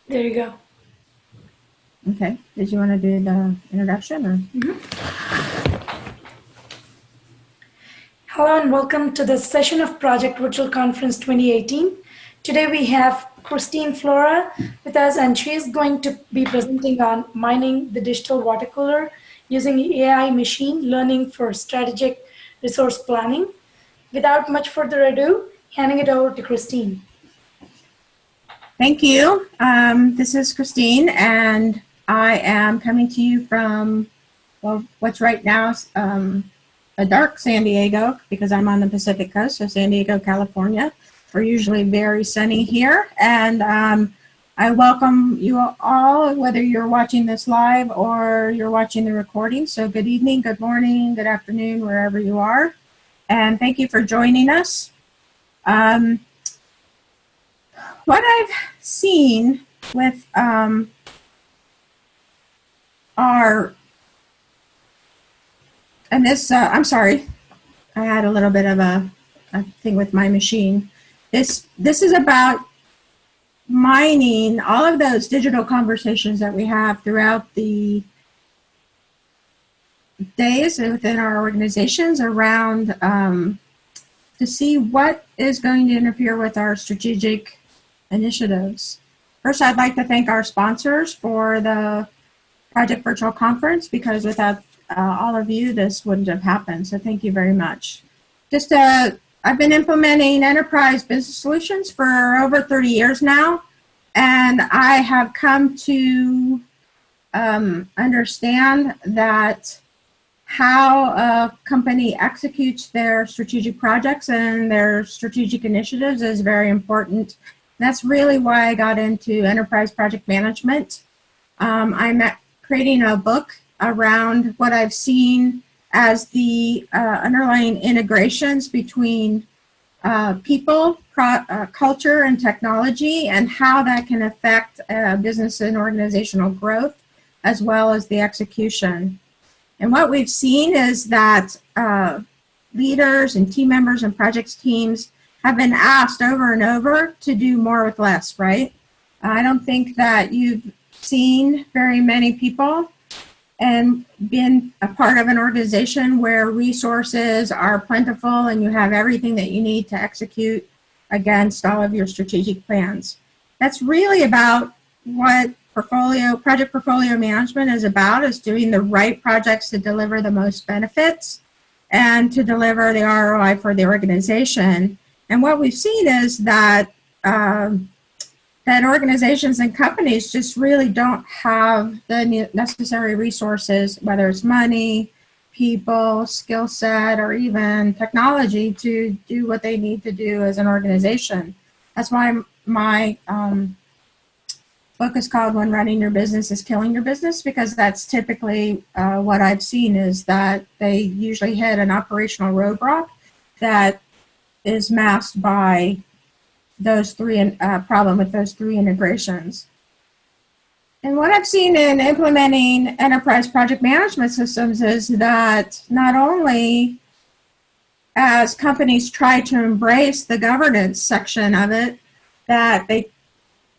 There you go. Okay. Did you want to do the introduction? Or? Hello and welcome to the session of Project Virtual Conference 2018. Today we have Christine Flora with us, and she is going to be presenting on mining the digital water cooler using AI machine learning for strategic resource planning. Without much further ado, handing it over to Christine. Thank you. This is Christine, and I am coming to you from, well, what's right now a dark San Diego, because I'm on the Pacific Coast, so San Diego, California. We're usually very sunny here, and I welcome you all, whether you're watching this live or you're watching the recording. So good evening, good morning, good afternoon, wherever you are, and thank you for joining us. What I've seen with I'm sorry, I had a little bit of a thing with my machine. This is about mining all of those digital conversations that we have throughout the days within our organizations around to see what is going to interfere with our strategic initiatives. First, I'd like to thank our sponsors for the Project Virtual Conference, because without all of you, this wouldn't have happened. So thank you very much. I've been implementing enterprise business solutions for over 30 years now, and I have come to understand that how a company executes their strategic projects and their strategic initiatives is very important. That's really why I got into enterprise project management. I'm creating a book around what I've seen as the underlying integrations between people, culture, and technology, and how that can affect business and organizational growth, as well as the execution. And what we've seen is that leaders and team members and projects teams have been asked over and over to do more with less, right? I don't think that you've seen very many people and been a part of an organization where resources are plentiful and you have everything that you need to execute against all of your strategic plans. That's really about what project portfolio management is about, is doing the right projects to deliver the most benefits and to deliver the ROI for the organization. And what we've seen is that that organizations and companies just really don't have the necessary resources, whether it's money, people, skill set, or even technology, to do what they need to do as an organization. That's why my book is called When Running Your Business is Killing Your Business, because that's typically what I've seen, is that they usually hit an operational roadblock that is masked by those problem with those three integrations. And what I've seen in implementing enterprise project management systems is that not only as companies try to embrace the governance section of it, that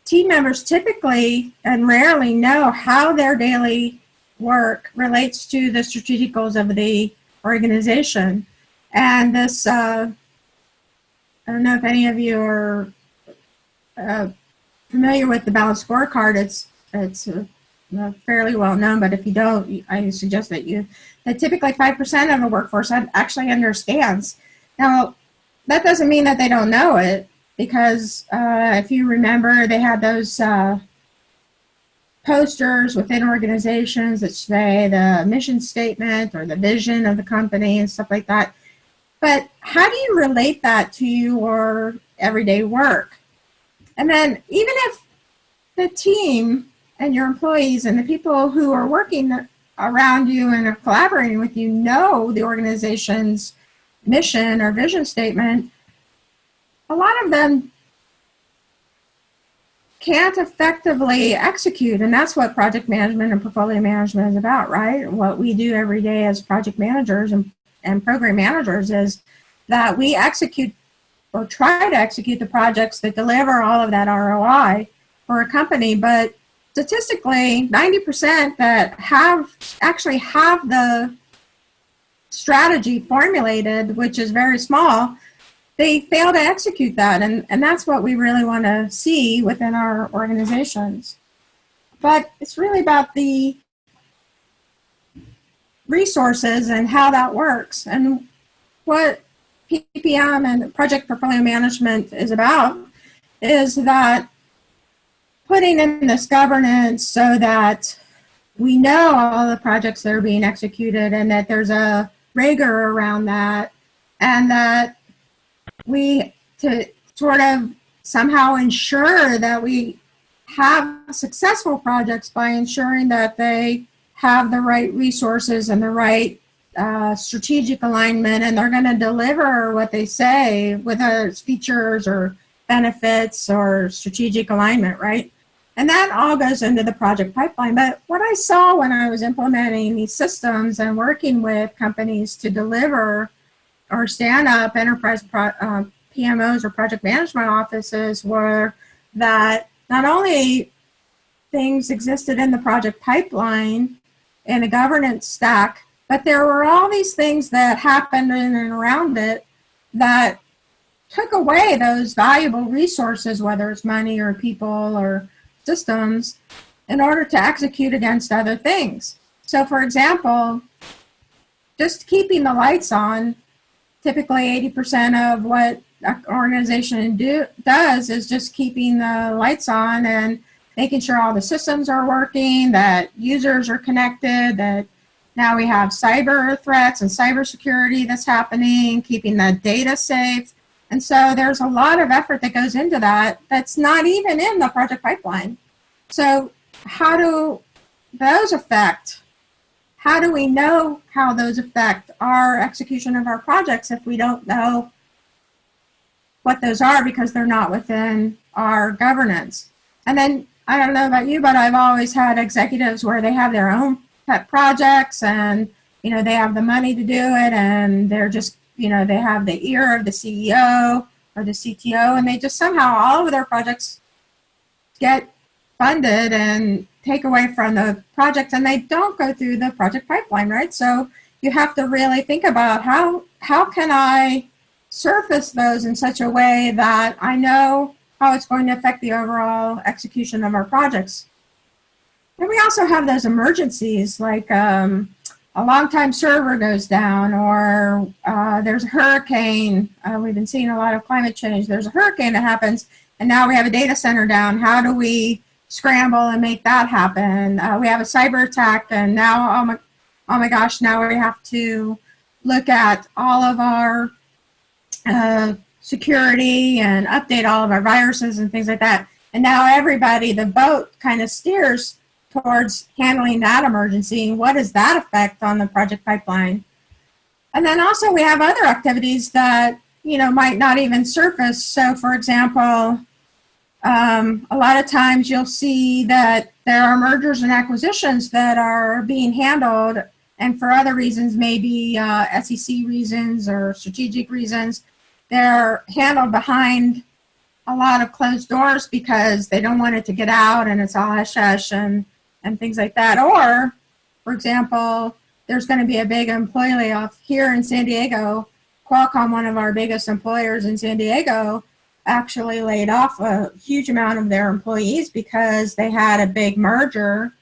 team members typically and rarely know how their daily work relates to the strategic goals of the organization. And this I don't know if any of you are familiar with the balanced scorecard. It's fairly well known, but if you don't, I suggest that typically 5% of the workforce actually understands. Now, that doesn't mean that they don't know it, because if you remember, they had those posters within organizations that say the mission statement or the vision of the company and stuff like that. But how do you relate that to your everyday work? And then even if the team and your employees and the people who are working around you and are collaborating with you know the organization's mission or vision statement, a lot of them can't effectively execute. And that's what project management and portfolio management is about, right? What we do every day as project managers and program managers is that we execute or try to execute the projects that deliver all of that ROI for a company, but statistically, 90% that actually have the strategy formulated, which is very small, they fail to execute that. And that's what we really want to see within our organizations. But it's really about the resources and how that works. And what PPM and project portfolio management is about is that putting in this governance so that we know all the projects that are being executed and that there's a rigor around that, and that we to sort of somehow ensure that we have successful projects by ensuring that they have the right resources and the right strategic alignment, and they're going to deliver what they say, whether it's features or benefits or strategic alignment, right? And that all goes into the project pipeline. But what I saw when I was implementing these systems and working with companies to deliver or stand up enterprise PMOs or project management offices were that not only things existed in the project pipeline and a governance stack, but there were all these things that happened in and around it that took away those valuable resources, whether it's money or people or systems, in order to execute against other things. So for example, just keeping the lights on, typically 80% of what an organization does is just keeping the lights on and making sure all the systems are working, that users are connected, that now we have cyber threats and cybersecurity that's happening, keeping the data safe. And so there's a lot of effort that goes into that that's not even in the project pipeline. So how do those affect, how do we know how those affect our execution of our projects if we don't know what those are because they're not within our governance? And then, I don't know about you, but I've always had executives where they have their own pet projects and, you know, they have the money to do it and they're just, you know, they have the ear of the CEO or the CTO, and they just somehow all of their projects get funded and take away from the project, and they don't go through the project pipeline, right? So you have to really think about how can I surface those in such a way that I know how it's going to affect the overall execution of our projects. And we also have those emergencies, like a long-time server goes down, or there's a hurricane. We've been seeing a lot of climate change. There's a hurricane that happens, and now we have a data center down. How do we scramble and make that happen? We have a cyber attack, and now, oh my gosh, now we have to look at all of our security and update all of our viruses and things like that. And now everybody, the boat kind of steers towards handling that emergency. What does that affect on the project pipeline? And then also we have other activities that, you know, might not even surface. So for example, a lot of times you'll see that there are mergers and acquisitions that are being handled, and for other reasons, maybe SEC reasons or strategic reasons, they're handled behind a lot of closed doors because they don't want it to get out and it's all hush-hush and things like that. Or, for example, there's going to be a big employee layoff here in San Diego. Qualcomm, one of our biggest employers in San Diego, actually laid off a huge amount of their employees because they had a big merger,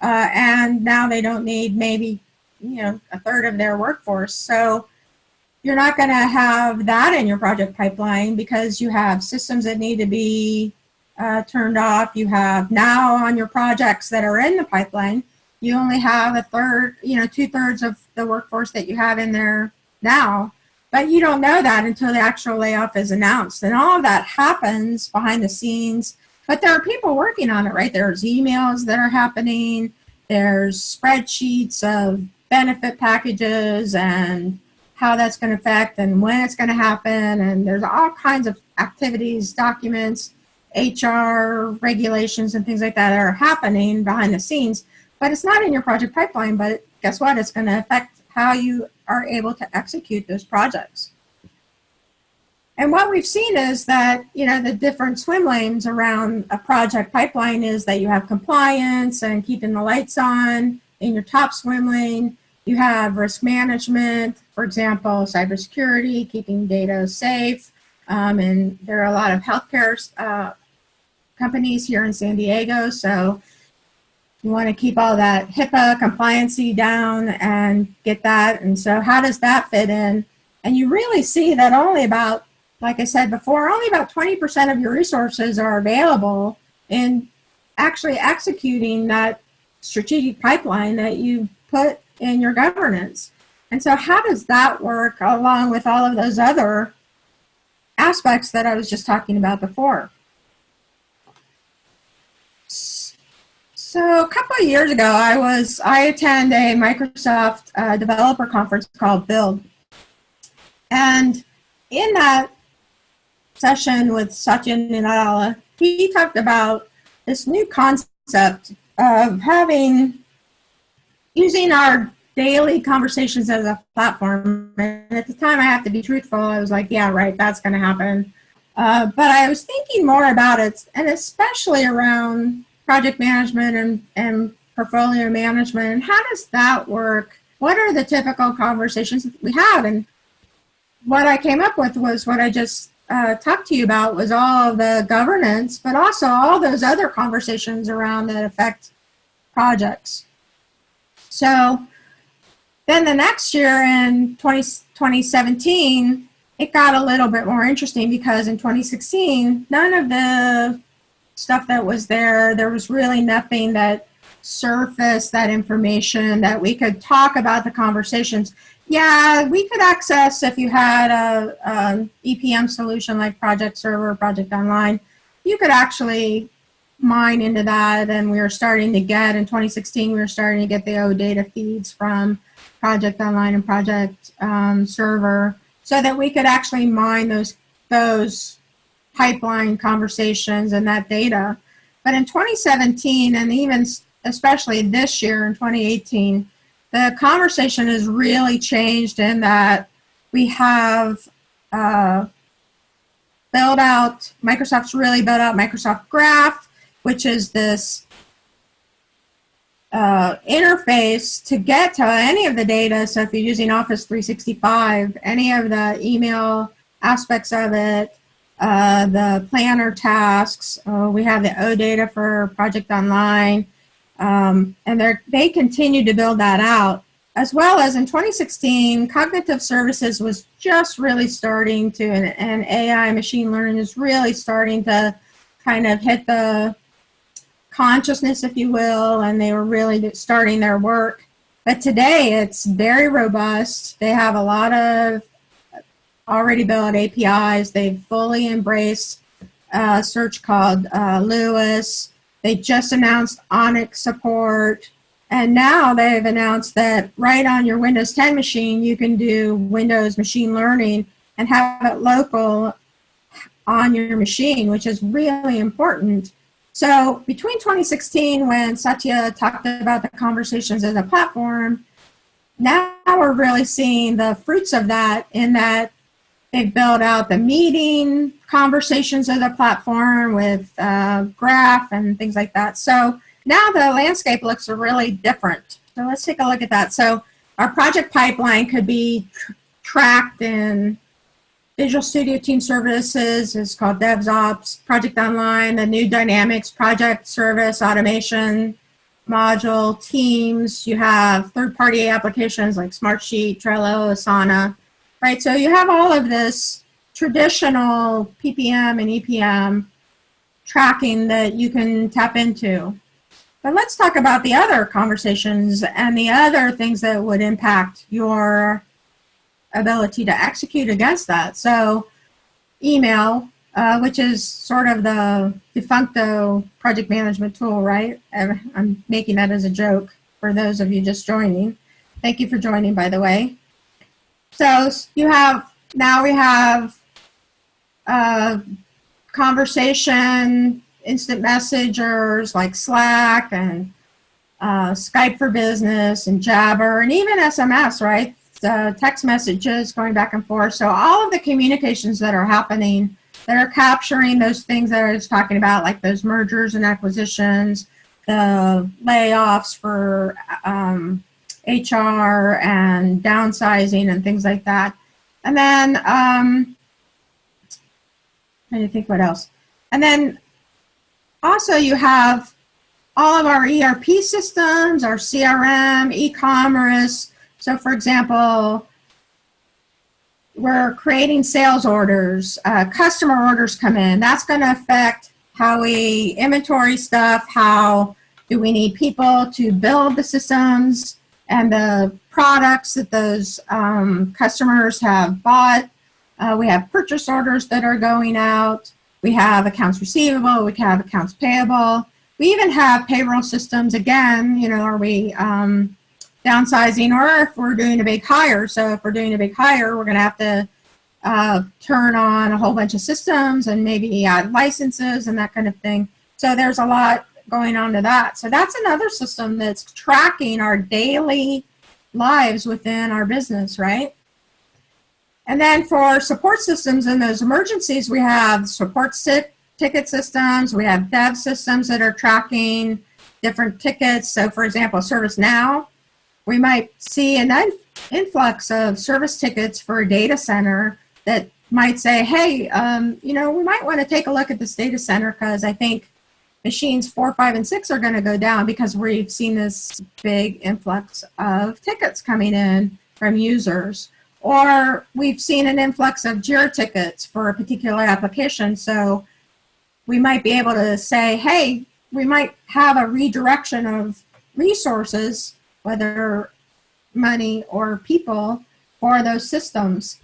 and now they don't need maybe, you know, a third of their workforce. So you're not going to have that in your project pipeline because you have systems that need to be turned off. You have now on your projects that are in the pipeline, you only have a third, you know, 2/3 of the workforce that you have in there now. But you don't know that until the actual layoff is announced. And all of that happens behind the scenes. But there are people working on it, right? There's emails that are happening. There's spreadsheets of benefit packages and how that's going to affect and when it's going to happen. And there's all kinds of activities, documents, HR regulations and things like that are happening behind the scenes. But it's not in your project pipeline. But guess what? It's going to affect how you are able to execute those projects. And what we've seen is that, the different swim lanes around a project pipeline is that you have compliance and keeping the lights on in your top swim lane. You have risk management, for example, cybersecurity, keeping data safe. And there are a lot of healthcare companies here in San Diego. So you want to keep all that HIPAA compliancy down and get that. And so how does that fit in? And you really see that only about, like I said before, only about 20% of your resources are available in actually executing that strategic pipeline that you put in your governance. And so how does that work along with all of those other aspects that I was just talking about before? So a couple of years ago, I attended a Microsoft developer conference called Build. And in that session with Satya Nadella, he talked about this new concept of using our daily conversations as a platform. And at the time, I have to be truthful, I was like, yeah, right, that's going to happen. But I was thinking more about it, and especially around project management and portfolio management. And how does that work? What are the typical conversations that we have? And what I came up with was what I just talked to you about, was all the governance, but also all those other conversations around that affect projects. So then the next year in 2017, it got a little bit more interesting, because in 2016, none of the stuff that was there was really nothing that surfaced that information that we could talk about the conversations. Yeah, we could access, if you had a EPM solution like Project Server, Project Online, you could actually mine into that. And we were starting to get, in 2016, we were starting to get the OData feeds from Project Online and Project Server, so that we could actually mine those pipeline conversations and that data. But in 2017, and even especially this year in 2018, the conversation has really changed in that we have Microsoft's really built out Microsoft Graph, which is this interface to get to any of the data. So if you're using Office 365, any of the email aspects of it, the planner tasks, we have the OData for Project Online, and they continue to build that out. As well as in 2016, cognitive services was just really starting to, and AI machine learning is really starting to kind of hit the consciousness, if you will, and they were really starting their work. But today it's very robust. They have a lot of already built APIs. They've fully embraced a search called Lewis. They just announced Onyx support. And now they've announced that right on your Windows 10 machine, you can do Windows machine learning and have it local on your machine, which is really important. So between 2016, when Satya talked about the conversations as a platform, now we're really seeing the fruits of that, in that they've built out the meeting conversations as a platform with Graph and things like that. So now the landscape looks really different. So let's take a look at that. So our project pipeline could be tracked in Visual Studio Team Services, is called DevOps, Project Online, the new Dynamics project service automation module, Teams. You have third-party applications like Smartsheet, Trello, Asana, right? So you have all of this traditional PPM and EPM tracking that you can tap into. But let's talk about the other conversations and the other things that would impact your ability to execute against that. So email, which is sort of the defuncto project management tool, right? I'm making that as a joke for those of you just joining. Thank you for joining, by the way. So we have conversation, instant messengers like Slack and Skype for Business and Jabber, and even SMS, right? text messages going back and forth. So all of the communications that are happening that are capturing those things that I was talking about, like those mergers and acquisitions, the layoffs for HR and downsizing and things like that. And then, trying to think what else. And then also you have all of our ERP systems, our CRM, e-commerce. So for example, we're creating sales orders, customer orders come in. That's going to affect how we inventory stuff, how do we need people to build the systems and the products that those customers have bought. We have purchase orders that are going out. We have accounts receivable. We have accounts payable. We even have payroll systems. Again, you know, are we downsizing, or if we're doing a big hire? So if we're doing a big hire, we're going to have to turn on a whole bunch of systems and maybe add licenses and that kind of thing. So there's a lot going on to that. So that's another system that's tracking our daily lives within our business, right? And then for support systems in those emergencies, we have support ticket systems. We have dev systems that are tracking different tickets. So for example, ServiceNow, we might see an influx of service tickets for a data center that might say, hey, you know, we might want to take a look at this data center because I think machines 4, 5, and 6 are going to go down because we've seen this big influx of tickets coming in from users. Or we've seen an influx of JIRA tickets for a particular application. So we might be able to say, hey, we might have a redirection of resources, whether money or people, for those systems.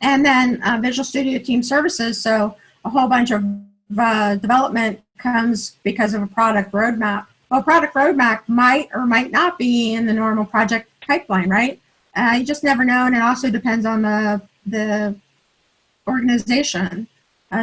And then Visual Studio Team Services, so a whole bunch of development comes because of a product roadmap. Well, product roadmap might or might not be in the normal project pipeline, right? You just never know, and it also depends on the organization.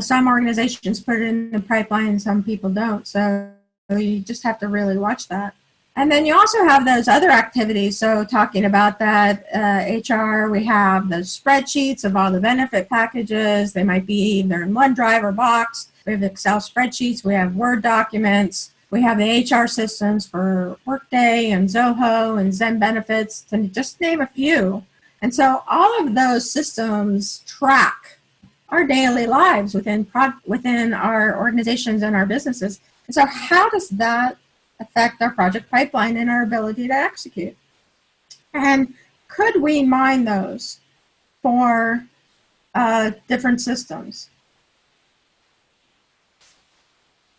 Some organizations put it in the pipeline, some people don't, so you just have to really watch that. And then you also have those other activities. So talking about that HR, we have the spreadsheets of all the benefit packages. They might be either in OneDrive or Box. We have Excel spreadsheets. We have Word documents. We have the HR systems for Workday and Zoho and Zen Benefits, to just name a few. And so all of those systems track our daily lives within our organizations and our businesses. And so how does that affect our project pipeline and our ability to execute? And could we mine those for different systems?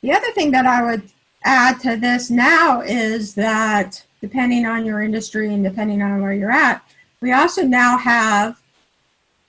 The other thing that I would add to this now is that depending on your industry and depending on where you're at, we also now have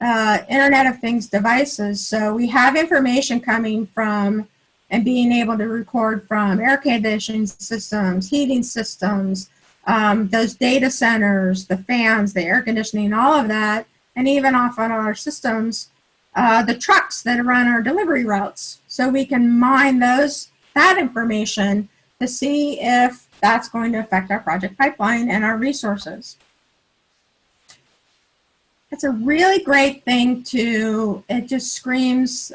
Internet of Things devices. So we have information coming from and being able to record from air conditioning systems, heating systems, those data centers, the fans, the air conditioning, all of that, and even off on our systems, the trucks that run our delivery routes. So we can mine that information to see if that's going to affect our project pipeline and our resources. It's a really great thing it just screams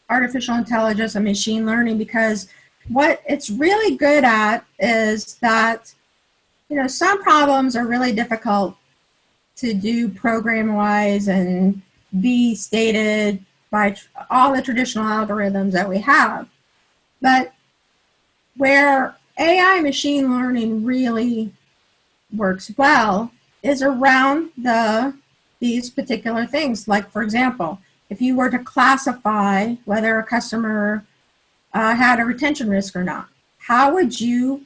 artificial intelligence and machine learning, because what it's really good at is that, you know, some problems are really difficult to do program-wise and be stated by all the traditional algorithms that we have. But where AI machine learning really works well is around these particular things. Like, for example, if you were to classify whether a customer had a retention risk or not, how would you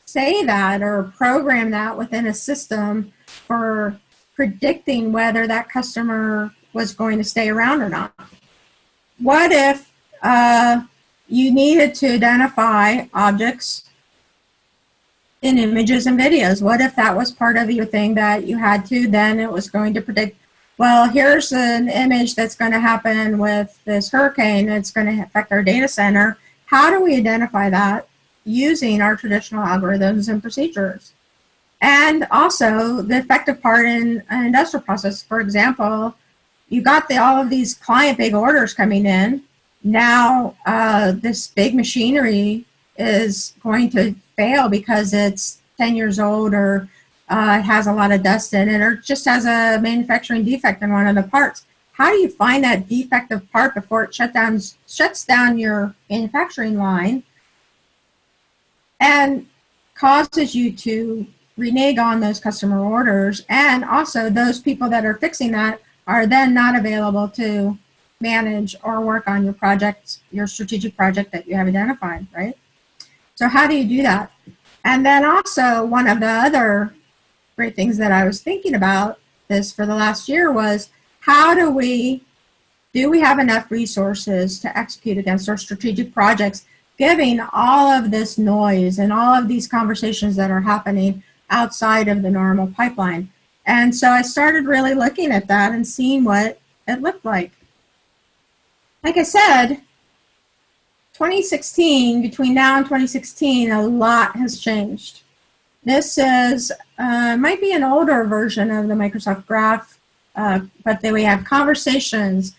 say that or program that within a system for predicting whether that customer was going to stay around or not? What if you needed to identify objects in images and videos? What if that was part of your thing that you had to, then it was going to predict, well, here's an image that's going to happen with this hurricane that's going to affect our data center. How do we identify that using our traditional algorithms and procedures? And also the effective part in an industrial process. For example, you got all of these client big orders coming in. Now this big machinery is going to fail because it's 10 years old, or it has a lot of dust in it, or just has a manufacturing defect in one of the parts. How do you find that defective part before it shuts down your manufacturing line and causes you to renege on those customer orders? And also those people that are fixing that are then not available to manage or work on your project, your strategic project that you have identified, right? So how do you do that? And then also one of the other great things that I was thinking about this for the last year was, how do we have enough resources to execute against our strategic projects, given all of this noise and all of these conversations that are happening outside of the normal pipeline? And so I started really looking at that and seeing what it looked like. Like I said, 2016, between now and 2016, a lot has changed. This is, might be an older version of the Microsoft Graph, but we have conversations.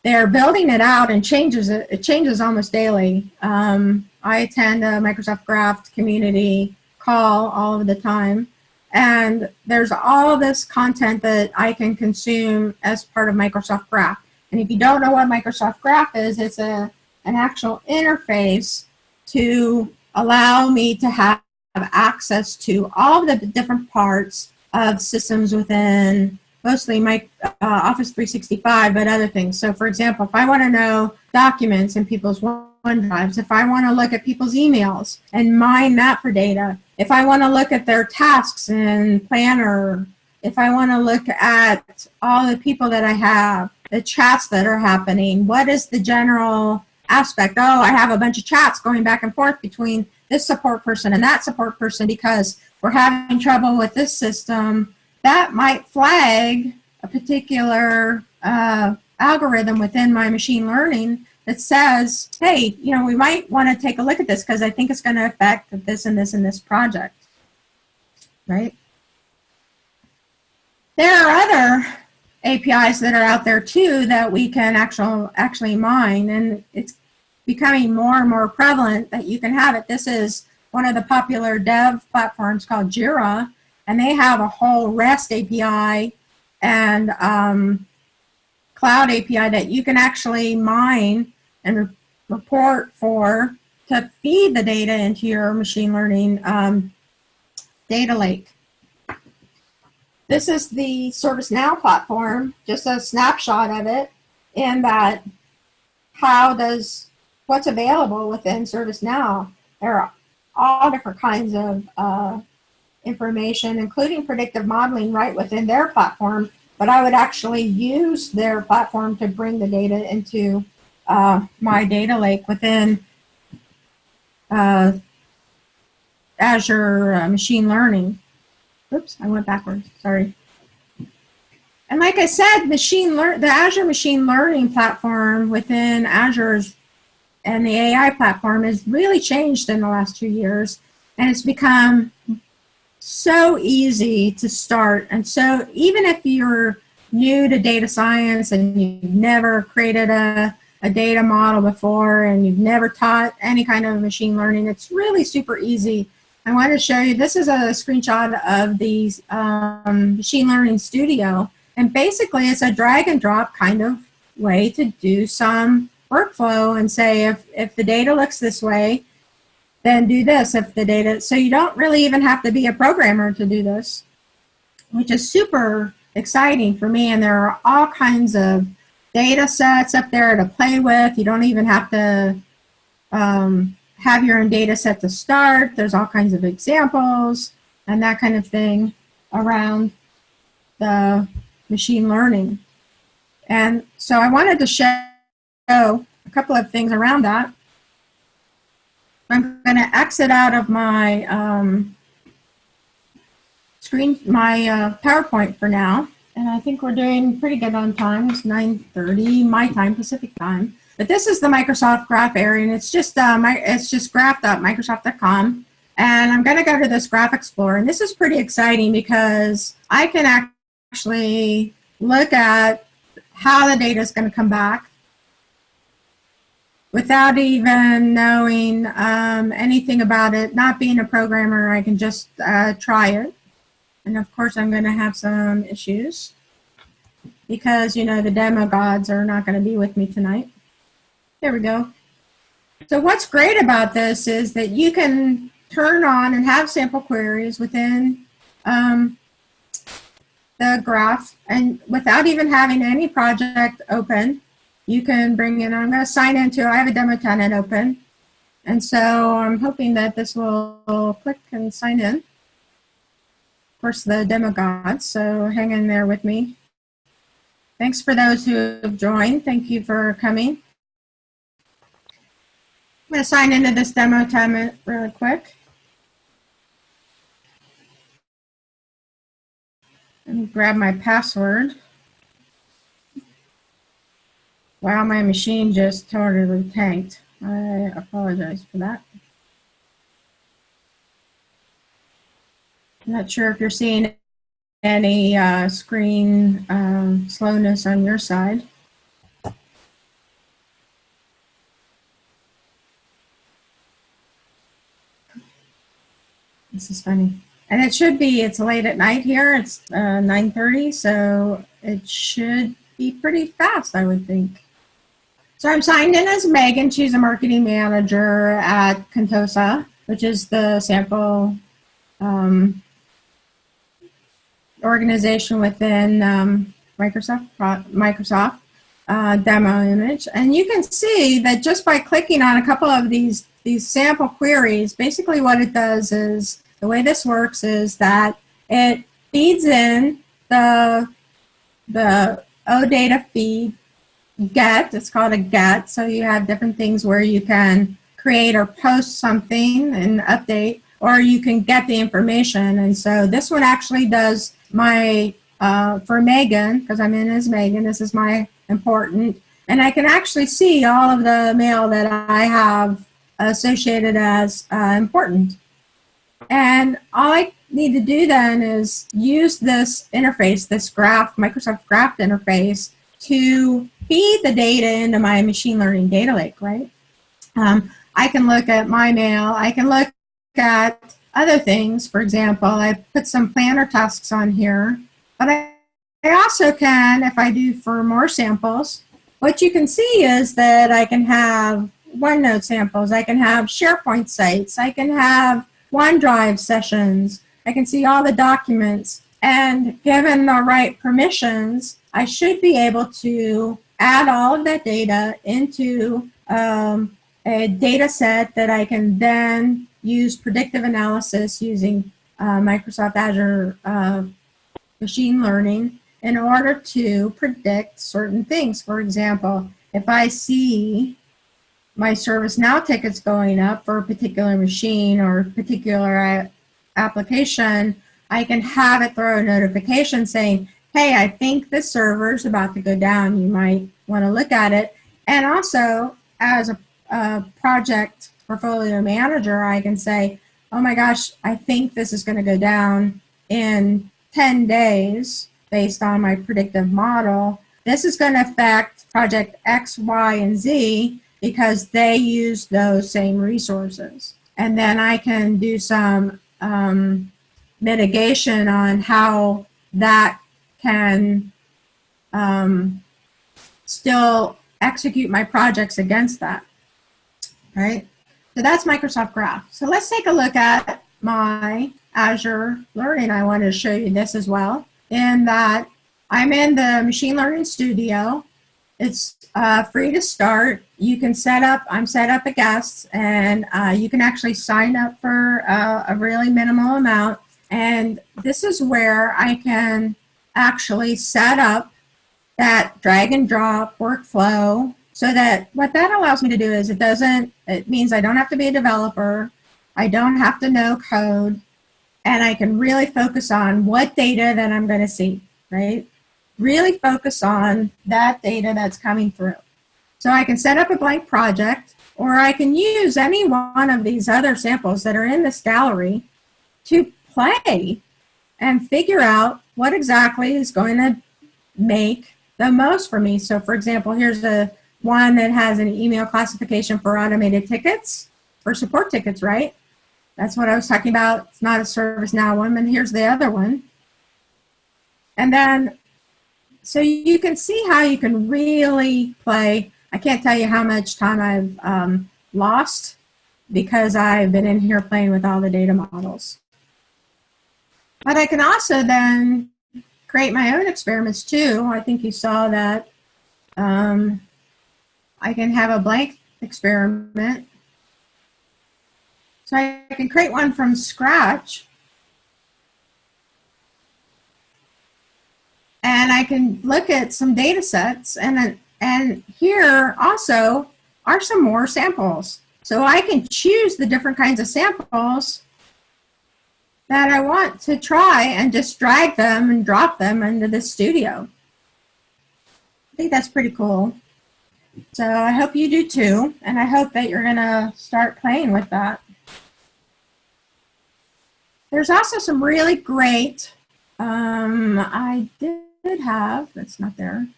They're building it out and it changes almost daily. I attend a Microsoft Graph community call all of the time. And there's all this content that I can consume as part of Microsoft Graph. And if you don't know what Microsoft Graph is, it's an actual interface to allow me to have access to all of the different parts of systems within mostly my Office 365, but other things. So for example, if I want to know documents in people's OneDrives, if I want to look at people's emails and mine that for data, if I want to look at their tasks in Planner, if I want to look at all the people that I have, the chats that are happening, what is the general aspect? Oh, I have a bunch of chats going back and forth between this support person and that support person because we're having trouble with this system. That might flag a particular algorithm within my machine learning that says, hey, we might want to take a look at this because I think it's going to affect this and this and this project, right? There are other APIs that are out there too that we can actually mine, and it's becoming more and more prevalent that you can have it. This is one of the popular dev platforms called JIRA, and they have a whole REST API and cloud API that you can actually mine and report to feed the data into your machine learning data lake. This is the ServiceNow platform, just a snapshot of it, in that what's available within ServiceNow. There are all different kinds of information, including predictive modeling right within their platform, but I would actually use their platform to bring the data into my data lake within Azure Machine Learning. Oops, I went backwards, sorry. And like I said, the Azure Machine Learning platform within Azure's and the AI platform has really changed in the last 2 years, and it's become so easy to start. And so even if you're new to data science and you've never created a data model before and you've never taught any kind of machine learning, it's really super easy. I want to show you, this is a screenshot of the Machine Learning Studio, and basically it's a drag and drop kind of way to do some workflow and say, if the data looks this way, then do this. So you don't really even have to be a programmer to do this, which is super exciting for me. And there are all kinds of data sets up there to play with. You don't even have to have your own data set to start. There's all kinds of examples and that kind of thing around the machine learning. And so I wanted to show a couple of things around that. I'm going to exit out of my PowerPoint for now. And I think we're doing pretty good on time. It's 9:30 my time, Pacific time. But this is the Microsoft Graph area, and it's just graph.microsoft.com. And I'm going to go to this Graph Explorer. And this is pretty exciting because I can actually look at how the data is going to come back without even knowing anything about it. Not being a programmer, I can just try it. And of course, I'm going to have some issues because, you know, the demo gods are not going to be with me tonight. There we go. So what's great about this is that you can turn on and have sample queries within the graph, and without even having any project open, you can bring in, I'm going to sign into, I have a demo tenant open, and so I'm hoping that this will click and sign in. Of course, the demo gods, so hang in there with me. Thanks for those who have joined. Thank you for coming. I'm going to sign into this demo tenant really quick. Let me grab my password. Wow, my machine just totally tanked. I apologize for that. I'm not sure if you're seeing any screen slowness on your side. This is funny. And it should be, it's late at night here. It's 9:30, so it should be pretty fast, I would think. So I'm signed in as Megan. She's a marketing manager at Contosa, which is the sample organization within Microsoft demo image. And you can see that just by clicking on a couple of these sample queries, basically what it does is, the way this works is that it feeds in the OData feed get. It's called a get. So you have different things where you can create or post something and update, or you can get the information. And so this one actually does my, for Megan, because I'm in as Megan, this is my important. And I can actually see all of the mail that I have associated as important. And all I need to do then is use this interface, this graph, Microsoft Graph interface, to feed the data into my machine learning data lake, right? I can look at my mail. I can look at other things. For example, I put some planner tasks on here, but I also can, if I do for more samples, what you can see is that I can have OneNote samples. I can have SharePoint sites. I can have OneDrive sessions. I can see all the documents, and given the right permissions, I should be able to add all of that data into a data set that I can then use predictive analysis using Microsoft Azure machine learning in order to predict certain things. For example, if I see my ServiceNow tickets going up for a particular machine or a particular application, I can have it throw a notification saying, hey, I think this server is about to go down. You might want to look at it. And also, as a project portfolio manager, I can say, oh my gosh, I think this is going to go down in 10 days based on my predictive model. This is going to affect project X, Y, and Z because they use those same resources. And then I can do some mitigation on how that can still execute my projects against that, right? So that's Microsoft Graph. So let's take a look at my Azure Learning. I want to show you this as well, in that I'm in the Machine Learning Studio. It's free to start. You can set up, I'm set up a guest, and you can actually sign up for a really minimal amount. And this is where I can actually set up that drag and drop workflow, so that what that allows me to do is it means I don't have to be a developer, I don't have to know code, and I can really focus on what data that I'm going to see, right? Really focus on that data that's coming through. So I can set up a blank project, or I can use any one of these other samples that are in this gallery to play and figure out what exactly is going to make the most for me. So for example, here's one that has an email classification for automated tickets, for support tickets, right? That's what I was talking about. It's not a ServiceNow one, and here's the other one. And then, so you can see how you can really play. I can't tell you how much time I've lost because I've been in here playing with all the data models. But I can also then create my own experiments too. I think you saw that I can have a blank experiment. So I can create one from scratch. And I can look at some data sets, and here also are some more samples. So I can choose the different kinds of samples that I want to try and just drag them and drop them into the studio. I think that's pretty cool. So I hope you do too, and I hope that you're gonna start playing with that. There's also some really great, I did have, that's not there.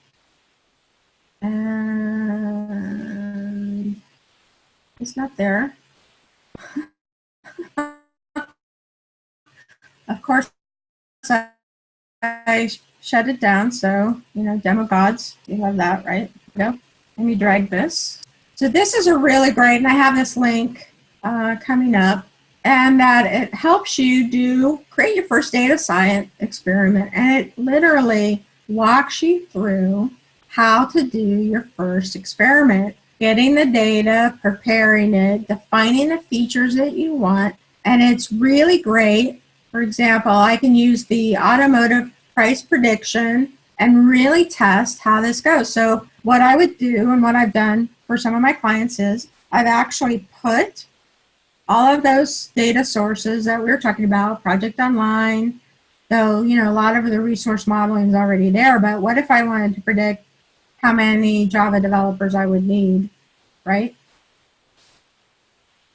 And it's not there. Of course, I shut it down, so, you know, demo gods, you love that, right? Yep. Let me drag this. So this is a really great, and I have this link coming up, and that it helps you create your first data science experiment, and it literally walks you through how to do your first experiment, getting the data, preparing it, defining the features that you want, and it's really great. For example, I can use the automotive price prediction and really test how this goes. So what I would do, and what I've done for some of my clients, is I've actually put all of those data sources that we were talking about, Project Online, though, you know, a lot of the resource modeling is already there, but what if I wanted to predict how many Java developers I would need, right?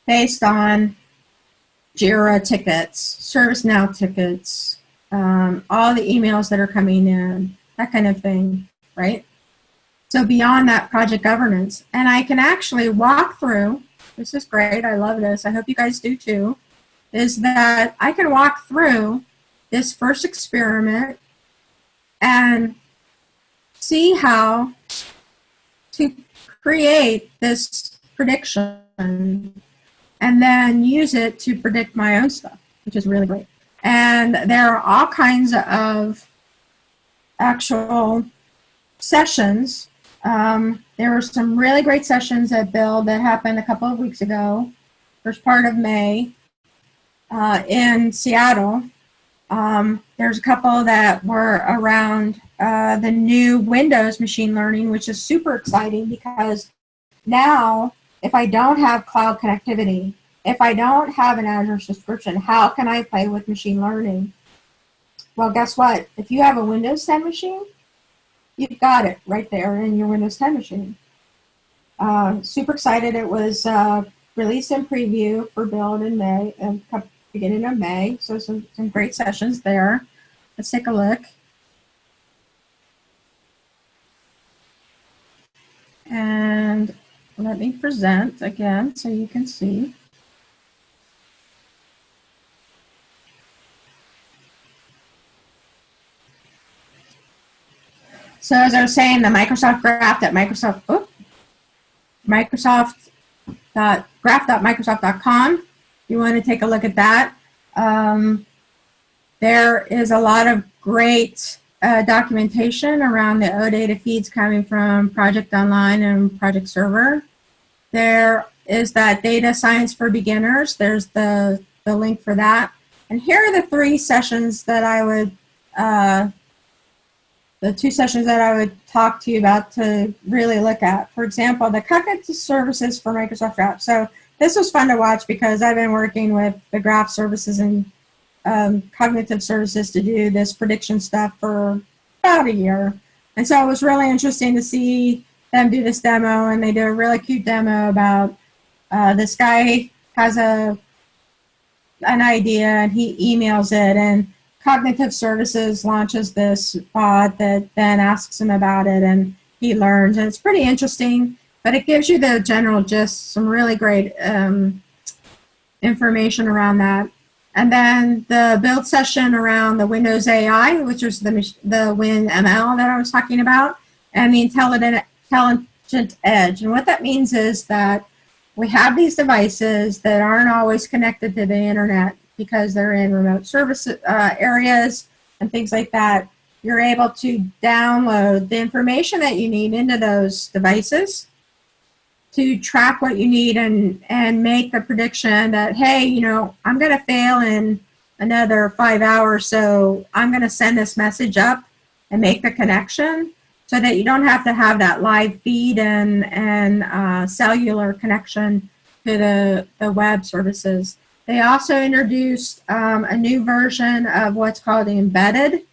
Based on JIRA tickets, ServiceNow tickets, all the emails that are coming in, that kind of thing, right? So beyond that, project governance. And I can actually walk through, this is great, I love this, I hope you guys do too, is that I can walk through this first experiment and see how to create this prediction and then use it to predict my own stuff, which is really great. And there are all kinds of actual sessions. There were some really great sessions at Build that happened a couple of weeks ago, first part of May, in Seattle. There's a couple that were around the new Windows machine learning, which is super exciting because now, if I don't have cloud connectivity, if I don't have an Azure subscription, how can I play with machine learning? Well, guess what? If you have a Windows 10 machine, you've got it right there in your Windows 10 machine. Super excited. It was released in preview for Build in May, beginning of May. So some great sessions there. Let's take a look. And let me present again so you can see. So as I was saying, the Microsoft graph that graph.microsoft.com. You want to take a look at that. There is a lot of great documentation around the OData feeds coming from Project Online and Project Server. There is that Data Science for Beginners. There's the link for that. And here are the three sessions that I would, the two sessions that I would talk to you about to really look at. For example, the cognitive services for Microsoft Graph. So this was fun to watch because I've been working with the graph services and cognitive services to do this prediction stuff for about a year. And so it was really interesting to see them do this demo, and they did a really cute demo about This guy has an idea and he emails it, and Cognitive Services launches this bot that then asks him about it, and he learns, and it's pretty interesting, but it gives you the general gist, some really great information around that. And then the build session around the Windows AI, which is the WinML that I was talking about, and the intelligent edge. And what that means is that we have these devices that aren't always connected to the internet because they're in remote service areas and things like that. You're able to download the information that you need into those devices to track what you need and make the prediction that, hey, you know, I'm going to fail in another 5 hours, so I'm going to send this message up and make the connection so that you don't have to have that live feed and cellular connection to the web services. They also introduced a new version of what's called embedded,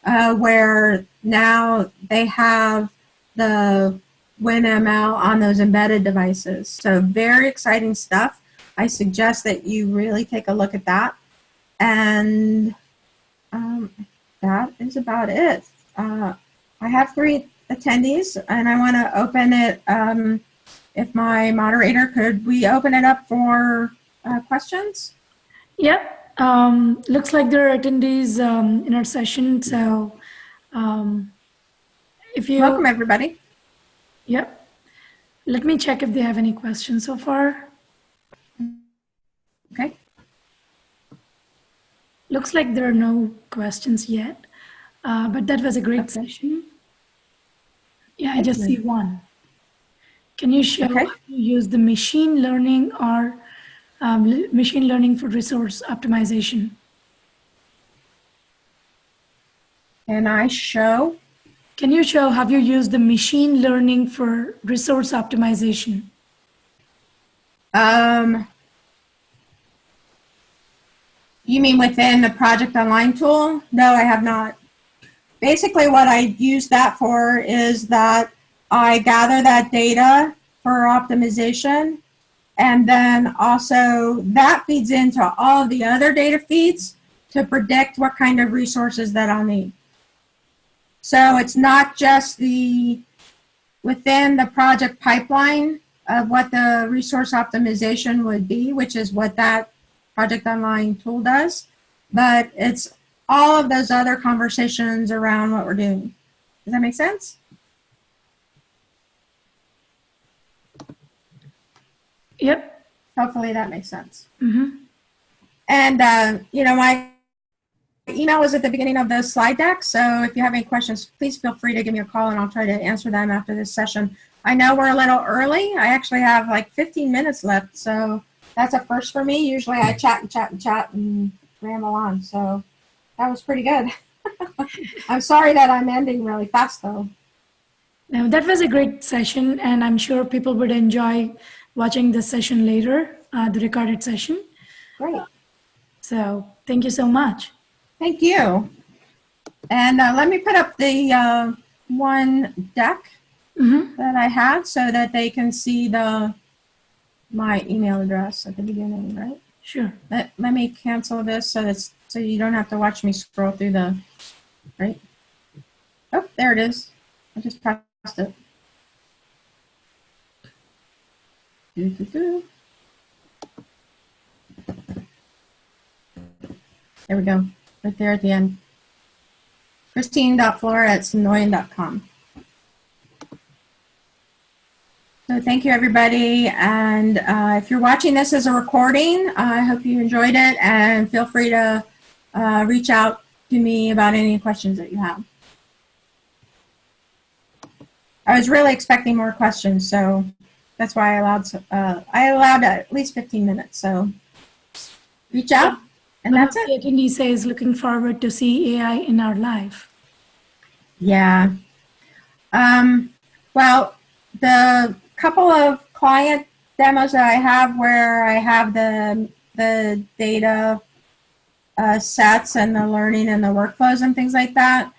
where now they have the WinML on those embedded devices. So very exciting stuff. I suggest that you really take a look at that. And that is about it. I have 3 attendees, and I want to open it. If my moderator, could we open it up for questions? Yep. Looks like there are attendees in our session. So if you... Welcome, everybody. Yep. Let me check if they have any questions so far. Okay. Looks like there are no questions yet, but that was a great session. Yeah, I just see one. Can you show how you use the machine learning or machine learning for resource optimization? Can I show? Can you show how you use the machine learning for resource optimization? You mean within the Project Online tool? No, I have not. Basically, what I use that for is that I gather that data for optimization, and then also that feeds into all of the other data feeds to predict what kind of resources that I'll need. So it's not just within the project pipeline of what the resource optimization would be, which is what that Project Online tool does, but it's all of those other conversations around what we're doing. Does that make sense? Yep. Hopefully that makes sense. Mm-hmm. And, you know, my email is at the beginning of the slide deck, so if you have any questions, please feel free to give me a call and I'll try to answer them after this session. I know we're a little early. I actually have like 15 minutes left, so that's a first for me. Usually I chat and chat and chat and ramble on, so that was pretty good. I'm sorry that I'm ending really fast, though. No, that was a great session, and I'm sure people would enjoy watching this session later, the recorded session. Great. So thank you so much. Thank you. And let me put up the one deck that I had so that they can see my email address at the beginning, right? Sure. Let me cancel this so you don't have to watch me scroll through right? Oh, there it is. I just pressed it. There we go. Right there at the end. Christine.flora@sonoyan.com. So thank you, everybody. And if you're watching this as a recording, I hope you enjoyed it, and feel free to reach out to me about any questions that you have. I was really expecting more questions, so that's why I allowed at least 15 minutes. So reach out, and that's it. The attendee says looking forward to see AI in our life. Yeah. Well, the couple of client demos that I have where I have the data sets and the learning and the workflows and things like that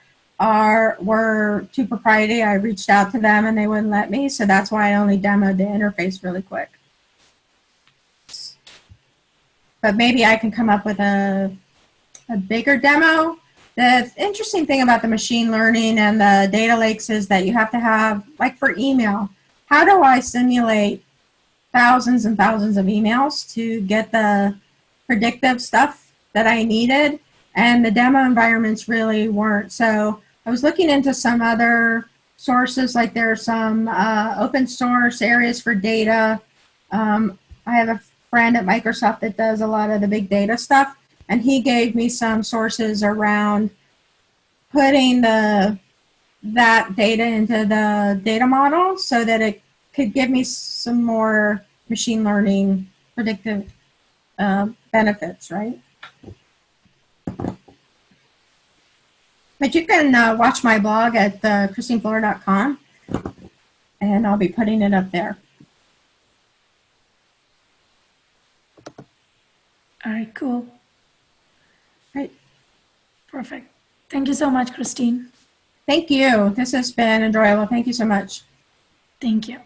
were too proprietary. I reached out to them and they wouldn't let me, so that's why I only demoed the interface really quick. but maybe I can come up with a bigger demo. The interesting thing about the machine learning and the data lakes is that you have to have, like for email, how do I simulate thousands and thousands of emails to get the predictive stuff that I needed? And the demo environments really weren't. So I was looking into some other sources, like there are some open source areas for data. I have a friend at Microsoft that does a lot of the big data stuff, and he gave me some sources around putting that data into the data model so that it could give me some more machine learning predictive benefits, right? But you can watch my blog at christineflora.com, and I'll be putting it up there. All right, cool. Right. Perfect. Thank you so much, Christine. Thank you. This has been enjoyable. Thank you so much. Thank you.